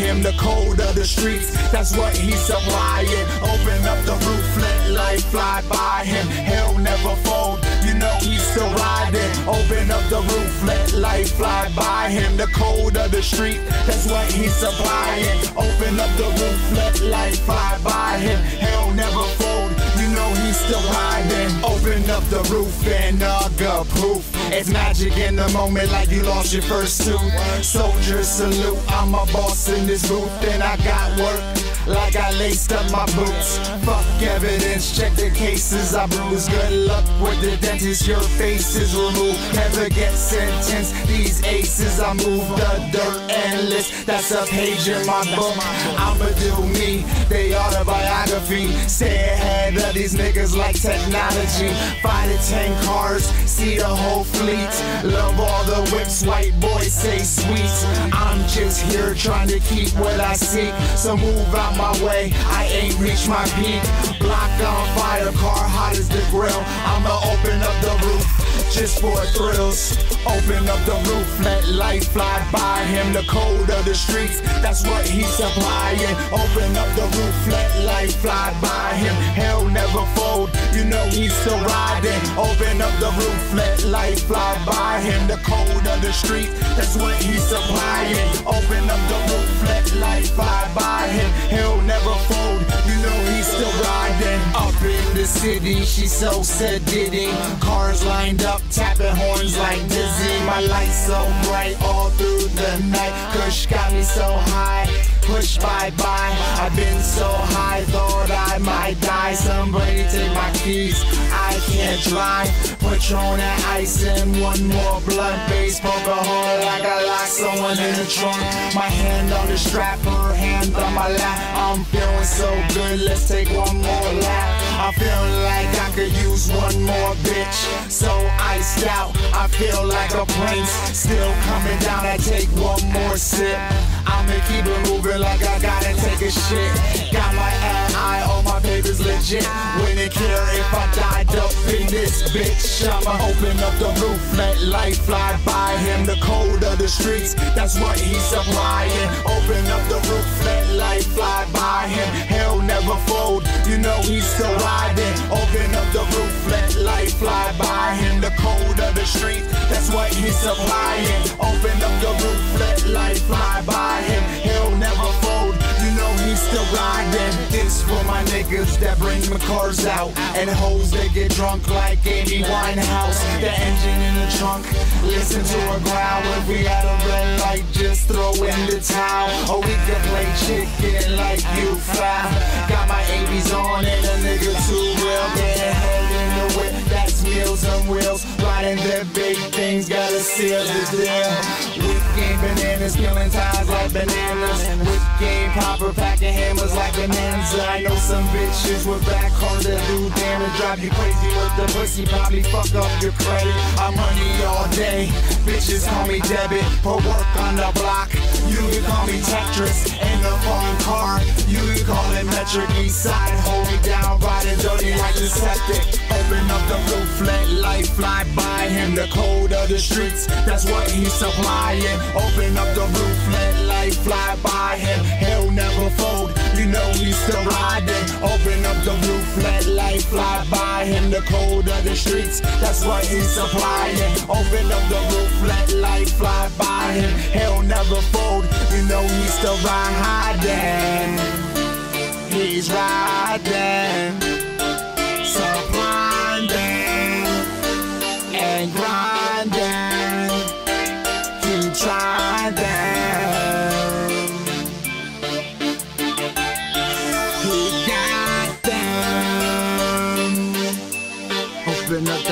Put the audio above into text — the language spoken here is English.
him the code of the streets, that's what he's supplying. Open up the roof, let life fly by him. Hell never fold, you know he's still riding. Open up the roof, let life fly by him. The code of the street, that's what he's supplying. Open up the roof, let life fly by him. Hell never fold, you know he's still riding. Open up the roof and got proof. It's magic in the moment, like you lost your first tooth. Soldiers salute, I'm a boss in this booth, and I got work like I laced up my boots. Fuck evidence, check the cases I bruise. Good luck with the dentist, your face is removed. Never get sentenced, these aces I move. The dirt endless, that's a page in my book. I'ma do me, they autobiography. Stay ahead of these niggas like technology. 5 to 10 cars, see the whole fleet. Love all the whips, white boys say sweet. I'm just here trying to keep what I seek, so move out my way, I ain't reached my peak. Block on fire, car hot as the grill. I'ma open up the roof just for thrills. Open up the roof, let life fly by him. The code of the streets, that's what he's supplying. Open up the roof, let life fly by him. Hell never fold, you know he's still riding. Open up the roof, let life fly by him. The code of the street, that's what he's supplying. Open up the roof, let life fly by him. Hell never fold, you know he's still riding. Up in the city, she's so sedating. Cars lined up, tapping horns like dizzy. My lights so bright all through the night. Kush got me so high, push bye-bye. I've been so high, thought I might die. Somebody take my keys, I can't drive. Patron and ice and one more blunt. Bass poke a hole like I locked someone in the trunk. My hand on the strap, her hand on my lap. I'm feeling so good, let's take one more lap. I feel like I could use one more bitch, so iced out, I feel like a prince. Still coming down, I take one more sip. I'ma keep it moving like I gotta take a shit. Got my eye on my papers legit. Wouldn't care if I died up in this bitch. I'ma open up the roof, let life fly by him. The code of the streets, that's what he's supplying. Open up the roof, let life fly by him. Hell never fold, you know he's still riding. Open up the roof, let life fly by him. The code of the street, that's what he's supplying. Open up the roof, let life fly by him. He'll never fold, you know he's still riding. This for my niggas that bring my cars out, and hoes that get drunk like Amy Winehouse. The engine in the trunk, listen to her growl. If we had a red light, just throw in the towel. Or we could play chicken like you foul. Got my ABs on and a nigga too real. Getting hell in the whip, that's Meals on Wheels. Riding their big things, gotta seal the deal. Whip game bananas, killing ties like bananas. Whip game popper, packing hammers like bonanza. I know some bitches with back hard to do damage. Drive you crazy with the pussy, probably fuck up your credit. I'm money all day, bitches call me debit. Put work on the block, you can call me Tetris. In the foreign car, you can call it metric. East side, hold me down, riding dirty like the septic. Open up the roof, let life fly by him. The code of the streets, that's what he's supplying. Open up the roof, let life fly by him. He'll never fold, you know he's still riding. Open up the roof, let life fly by him. The code of the streets, that's what he's supplying. Open up the roof, let life fly by him. He'll never fold, you know he's still riding. He's riding, supplying and grinding. Keep trying. He got them. Open up